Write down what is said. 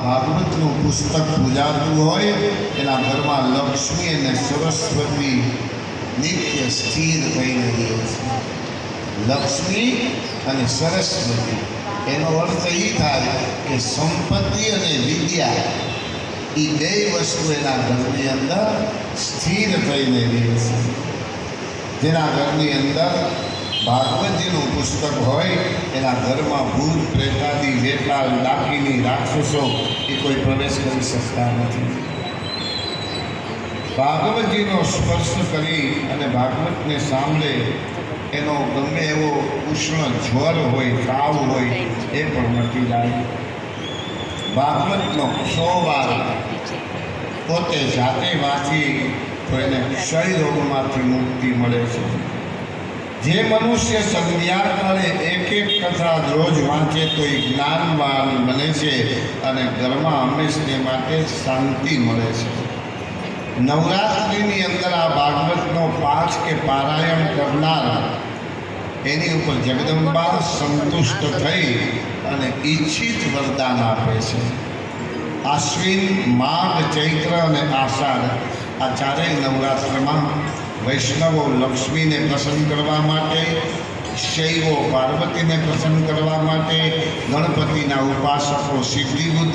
ભાગવતનું પુસ્તક પૂજાતું હોય એના ઘરમાં લક્ષ્મી અને સરસ્વતી નિત્ય સ્થિર થઈને રહે છે. લક્ષ્મી અને સરસ્વતી એનો અર્થ એ થાય કે સંપત્તિ અને વિદ્યા એ બે વસ્તુ એના ઘરની અંદર સ્થિર થઈને રહે છે. જેના ઘરની અંદર ભાગવતજીનું પુસ્તક હોય એના ઘરમાં ભૂત પ્રેતાદી વેતાળ ડાકીની રાક્ષસો એ કોઈ પ્રવેશ કરી શકતા નથી. ભાગવતજીનો સ્પર્શ કરી અને ભાગવતને સાંભળે એનો ગમે એવો ઉષ્ણ જ્વર હોય તાવ હોય એ પણ મટી જાય. ભાગવતનો 100 વાર પોતે જાતે વાંચી તો એને ક્ષય રોગમાંથી મુક્તિ મળે છે. જે મનુષ્ય સંધ્યાકાળે એક કથા રોજ વાંચે તો એ જ્ઞાનવાન બને છે અને ઘરમાં હંમેશને માટે શાંતિ મળે છે. નવરાત્રિની અંદર આ ભાગવતનો પાઠ કે પારાયણ કરનાર એની ઉપર જગદંબા સંતુષ્ટ થઈ અને ઈચ્છિત વરદાન આપે છે. આશ્વિન, માઘ, ચૈત્ર અને આષાઢ આ ચારેય નવરાત્રમાં વૈષ્ણવો લક્ષ્મીને પ્રસન્ન કરવા માટે, શૈવો પાર્વતીને પ્રસન્ન કરવા માટે, ગણપતિના ઉપાસકો સિદ્ધિ બુદ્ધિ